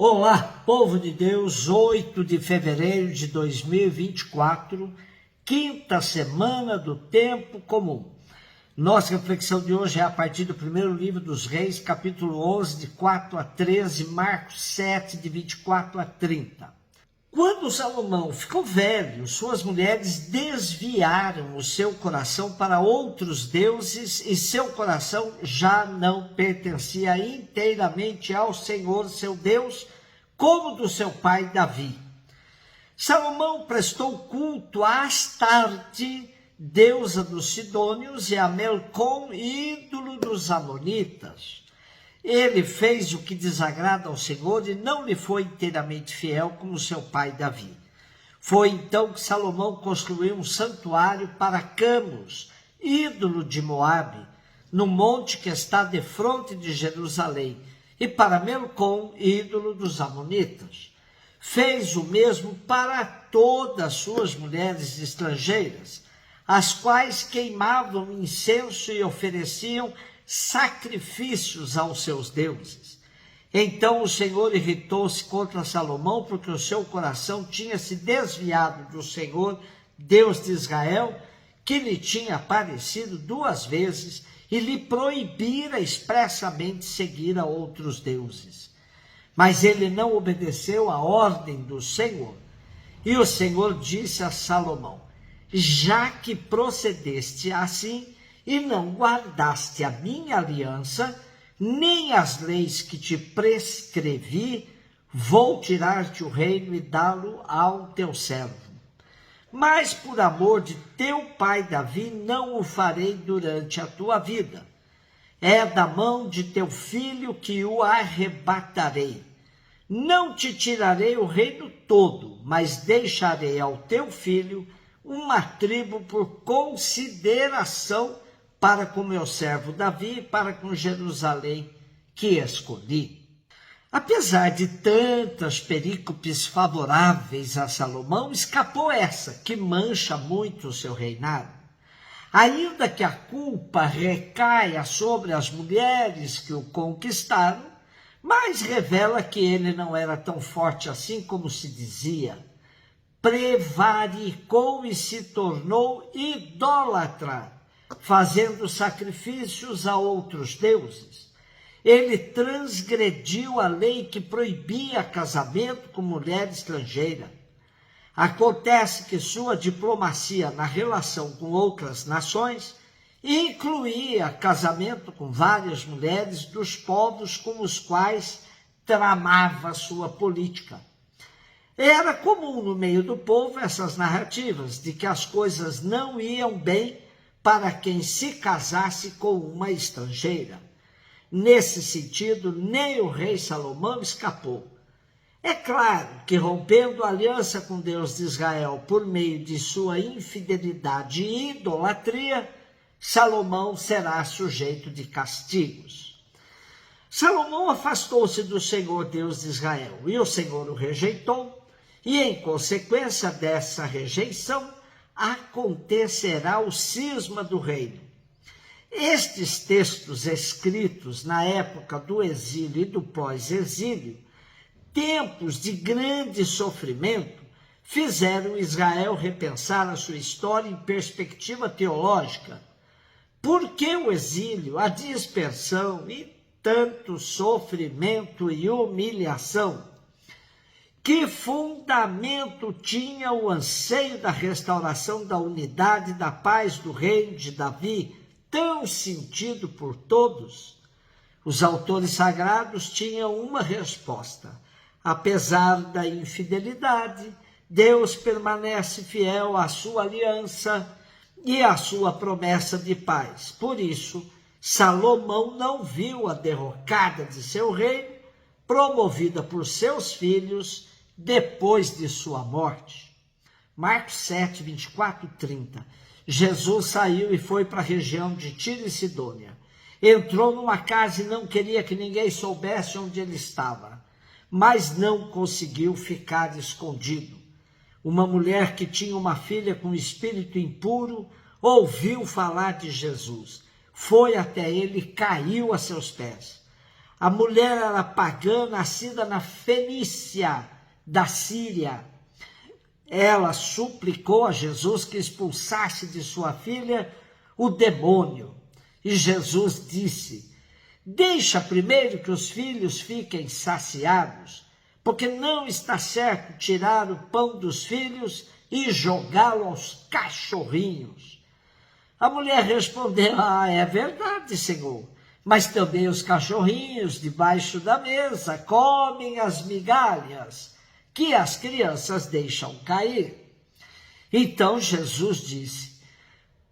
Olá, povo de Deus, 8 de fevereiro de 2024, quinta semana do tempo comum. Nossa reflexão de hoje é a partir do primeiro livro dos Reis, capítulo 11, de 4 a 13, Marcos 7, de 24 a 30. Quando Salomão ficou velho, suas mulheres desviaram o seu coração para outros deuses e seu coração já não pertencia inteiramente ao Senhor, seu Deus, como do seu pai Davi. Salomão prestou culto a Astarte, deusa dos Sidônios, e a Melcom, ídolo dos Amonitas. Ele fez o que desagrada ao Senhor e não lhe foi inteiramente fiel como seu pai Davi. Foi então que Salomão construiu um santuário para Camus, ídolo de Moabe, no monte que está defronte de Jerusalém, e para Melcom, ídolo dos Amonitas. Fez o mesmo para todas as suas mulheres estrangeiras, as quais queimavam incenso e ofereciam sacrifícios aos seus deuses. Então o Senhor irritou-se contra Salomão, porque o seu coração tinha se desviado do Senhor, Deus de Israel, que lhe tinha aparecido 2 vezes e lhe proibira expressamente seguir a outros deuses. Mas ele não obedeceu à ordem do Senhor. E o Senhor disse a Salomão: já que procedeste assim, e não guardaste a minha aliança, nem as leis que te prescrevi, vou tirar-te o reino e dá-lo ao teu servo. Mas por amor de teu pai Davi, não o farei durante a tua vida. É da mão de teu filho que o arrebatarei. Não te tirarei o reino todo, mas deixarei ao teu filho uma tribo por consideração para com meu servo Davi e para com Jerusalém que escolhi. Apesar de tantas perícopes favoráveis a Salomão, escapou essa, que mancha muito o seu reinado. Ainda que a culpa recaia sobre as mulheres que o conquistaram, mas revela que ele não era tão forte assim como se dizia. Prevaricou e se tornou idólatra, fazendo sacrifícios a outros deuses. Ele transgrediu a lei que proibia casamento com mulher estrangeira. Acontece que sua diplomacia na relação com outras nações incluía casamento com várias mulheres dos povos com os quais tramava sua política. Era comum no meio do povo essas narrativas de que as coisas não iam bem para quem se casasse com uma estrangeira. Nesse sentido, nem o rei Salomão escapou. É claro que, rompendo a aliança com Deus de Israel por meio de sua infidelidade e idolatria, Salomão será sujeito de castigos. Salomão afastou-se do Senhor Deus de Israel, e o Senhor o rejeitou, e em consequência dessa rejeição, acontecerá o cisma do reino. Estes textos escritos na época do exílio e do pós-exílio, tempos de grande sofrimento, fizeram Israel repensar a sua história em perspectiva teológica. Por que o exílio, a dispersão e tanto sofrimento e humilhação? Que fundamento tinha o anseio da restauração da unidade e da paz do reino de Davi, tão sentido por todos? Os autores sagrados tinham uma resposta. Apesar da infidelidade, Deus permanece fiel à sua aliança e à sua promessa de paz. Por isso, Salomão não viu a derrocada de seu reino, promovida por seus filhos, depois de sua morte. Marcos 7, 24 e 30. Jesus saiu e foi para a região de Tiro e Sidônia. Entrou numa casa e não queria que ninguém soubesse onde ele estava, mas não conseguiu ficar escondido. Uma mulher que tinha uma filha com espírito impuro ouviu falar de Jesus. Foi até ele e caiu a seus pés. A mulher era pagã, nascida na Fenícia, da Síria. Ela suplicou a Jesus que expulsasse de sua filha o demônio. E Jesus disse: deixa primeiro que os filhos fiquem saciados, porque não está certo tirar o pão dos filhos e jogá-lo aos cachorrinhos. A mulher respondeu: é verdade, Senhor, mas também os cachorrinhos debaixo da mesa comem as migalhas que as crianças deixam cair. Então Jesus disse: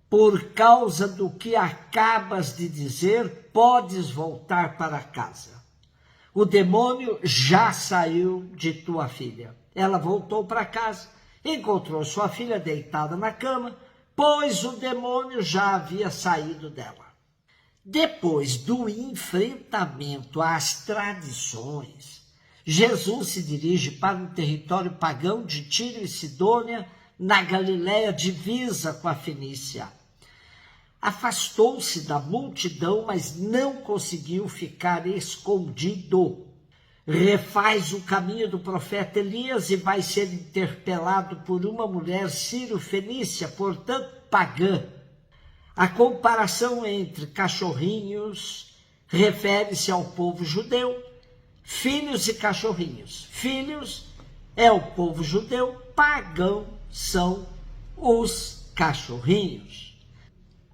por causa do que acabas de dizer, podes voltar para casa. O demônio já saiu de tua filha. Ela voltou para casa, encontrou sua filha deitada na cama, pois o demônio já havia saído dela. Depois do enfrentamento às tradições, Jesus se dirige para o território pagão de Tiro e Sidônia, na Galiléia, divisa com a Fenícia. Afastou-se da multidão, mas não conseguiu ficar escondido. Refaz o caminho do profeta Elias e vai ser interpelado por uma mulher sírio-fenícia, portanto pagã. A comparação entre cachorrinhos refere-se ao povo judeu, filhos e cachorrinhos. Filhos é o povo judeu, pagão são os cachorrinhos.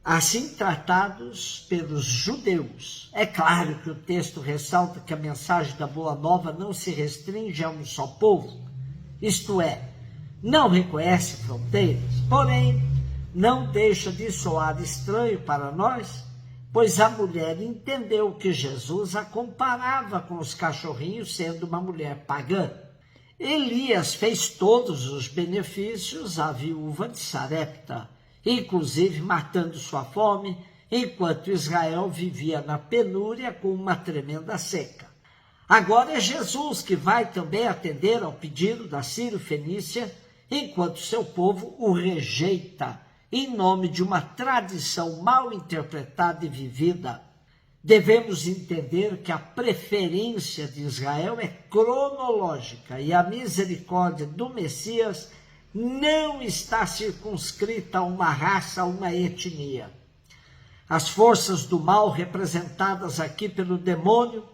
Assim tratados pelos judeus. É claro que o texto ressalta que a mensagem da Boa Nova não se restringe a um só povo, isto é, não reconhece fronteiras, porém, não deixa de soar estranho para nós, pois a mulher entendeu que Jesus a comparava com os cachorrinhos, sendo uma mulher pagã. Elias fez todos os benefícios à viúva de Sarepta, inclusive matando sua fome, enquanto Israel vivia na penúria com uma tremenda seca. Agora é Jesus que vai também atender ao pedido da Sírio-Fenícia, enquanto seu povo o rejeita, em nome de uma tradição mal interpretada e vivida. Devemos entender que a preferência de Israel é cronológica e a misericórdia do Messias não está circunscrita a uma raça, a uma etnia. As forças do mal representadas aqui pelo demônio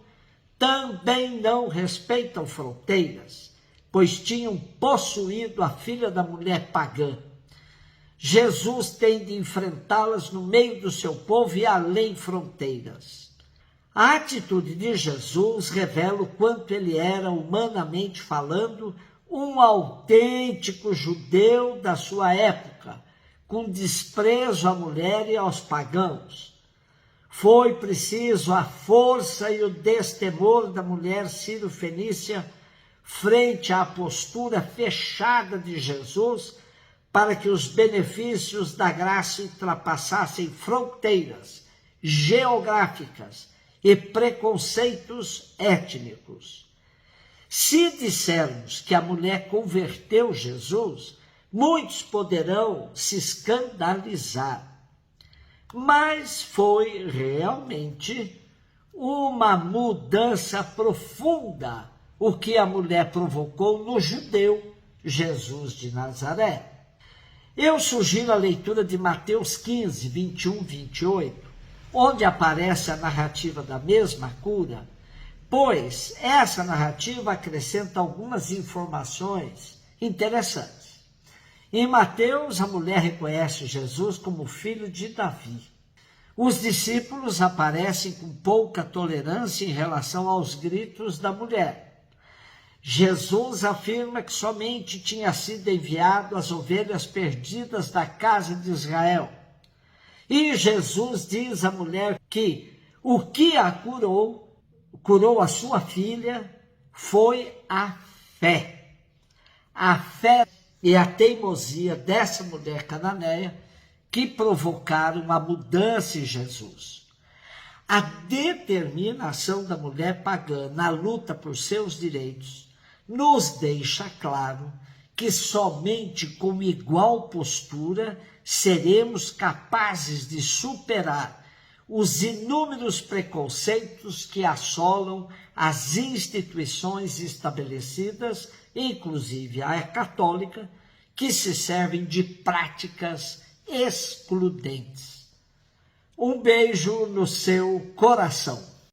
também não respeitam fronteiras, pois tinham possuído a filha da mulher pagã. Jesus tem de enfrentá-las no meio do seu povo e além fronteiras. A atitude de Jesus revela o quanto ele era, humanamente falando, um autêntico judeu da sua época, com desprezo à mulher e aos pagãos. Foi preciso a força e o destemor da mulher sírio-fenícia frente à postura fechada de Jesus para que os benefícios da graça ultrapassassem fronteiras geográficas e preconceitos étnicos. Se dissermos que a mulher converteu Jesus, muitos poderão se escandalizar. Mas foi realmente uma mudança profunda o que a mulher provocou no judeu Jesus de Nazaré. Eu sugiro a leitura de Mateus 15, 21, 28, onde aparece a narrativa da mesma cura, pois essa narrativa acrescenta algumas informações interessantes. Em Mateus, a mulher reconhece Jesus como filho de Davi. Os discípulos aparecem com pouca tolerância em relação aos gritos da mulher. Jesus afirma que somente tinha sido enviado às ovelhas perdidas da casa de Israel. E Jesus diz à mulher que o que a curou a sua filha, foi a fé. A fé e a teimosia dessa mulher cananeia que provocaram a mudança em Jesus. A determinação da mulher pagã na luta por seus direitos nos deixa claro que somente com igual postura seremos capazes de superar os inúmeros preconceitos que assolam as instituições estabelecidas, inclusive a católica, que se servem de práticas excludentes. Um beijo no seu coração.